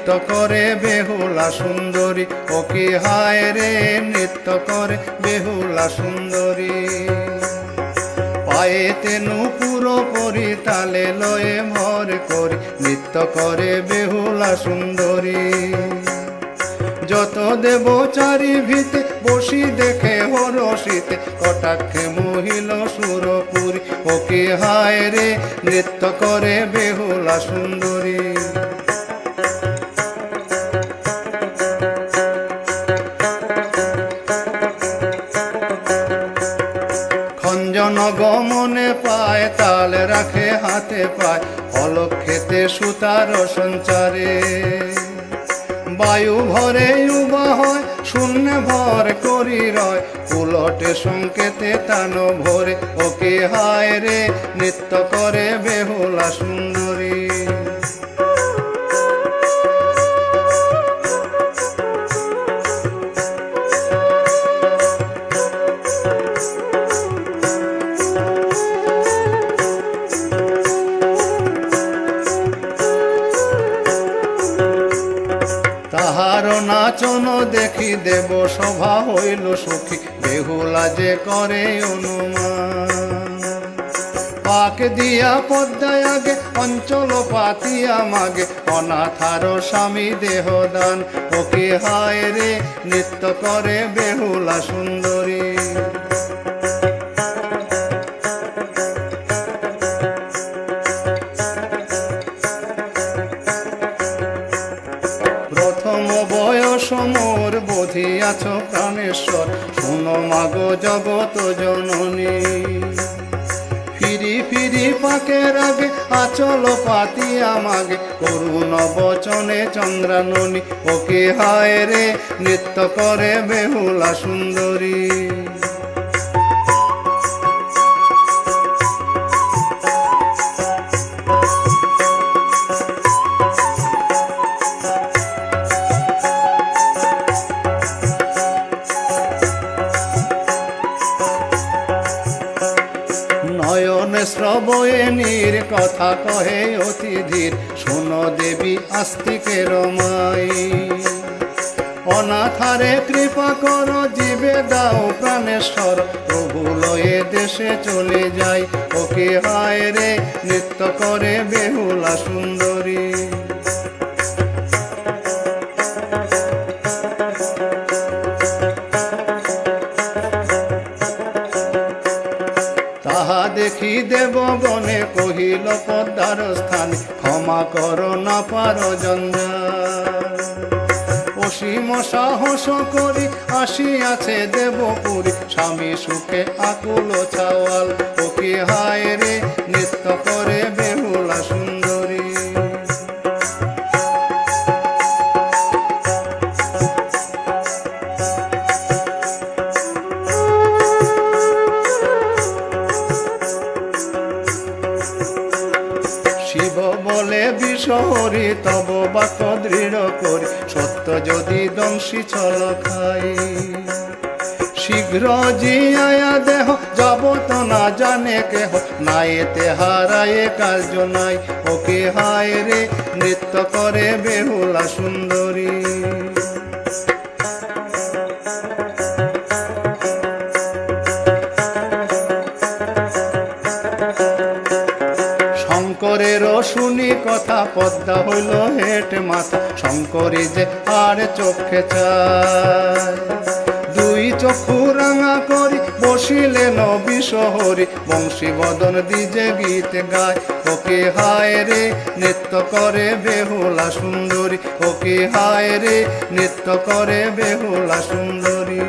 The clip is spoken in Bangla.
নৃত্য করে বেহুলা সুন্দরী, ও কি হায় রে নৃত্য করে বেহুলা সুন্দরী। পায়েতে নূপুর পরি তালে লয়ে ভর করি, নৃত্য করে বেহুলা সুন্দরী। যত দেব চারি ভিতে বসি দেখে হরষিতে, কটাক্ষে মহিল সুরপুরী, ও কি হায় রে নৃত্য করে বেহুলা সুন্দরী। খঞ্জন গমনে পায় তাল রাখে হাতে পায়, অলক্ষেতে সুতার সঞ্চারে। বায়ু ভরে উবা হয় শূন্য ভর করি রয়, উলটে সংকেতে তান ভরে, ও কি হায় রে নৃত্য করে বেহুলা সুন্দরী। তাহার নাচন দেখি দেব সভা হইল সুখী, বেহুলা যে করে অনুমান। পাক দিয়া পদ্মায় আগে অঞ্চল পাতিয়া মাগে, অনাথার স্বামী দেহদান, ও কি হায় রে নৃত্য করে বেহুলা সুন্দরী। প্রথম বয়স মোর বোধিয়াছ প্রাণেশ্বর, শোনো মাগো জগত জননী। ফিরি ফিরি পাকের আগে আচল পাতিয়া মাগে, করুণ বচনে চন্দ্রাননী, ও কি হায় রে নৃত্য করে বেহুলা সুন্দরী। নয়ন শ্রবণীর কথা কহে অতি ধীর, শোনো দেবী আস্তিকের মাই। অনাথারে কৃপা কর জীবে দাও প্রাণেশ্বর, প্রভু লয়ে দেশে চলে যাই, ও কি হায় রে নৃত্য করে বেহুলা সুন্দরী। তাহা দেখি দেবগণে কহিল পদ্মার স্থানে, ক্ষমা কর না পার জঞ্জাল। অসীম সাহস করি আসিয়াছে দেবপুরী, স্বামী সুখে আকুল চাওয়াল, ও কি হায় রে নৃত্য করে বেহুলা সুন্দরী। শিব বলে বিষহরি তব বাক্য দৃঢ় করি, সত্য যদি দংশী ছল খাই। শীঘ্র জিয়ায়া দেহ যাবত না জানে কেহ, নাই এতে হারায়ে কার্য নাই, ও কি হায় রে নৃত্য করে বেহুলা সুন্দরী। শঙ্করের শুনি কথা পদ্মা হইল হেট মাথা, শঙ্করী যে আর চোখে চায়। দুই চক্ষু রাঙা করি বসিলেন বিষহরি, বংশী বদন দিজে গীত গায়, ও কি হায় রে নৃত্য করে বেহুলা সুন্দরী, ও কি হায় রে নৃত্য করে বেহুলা সুন্দরী।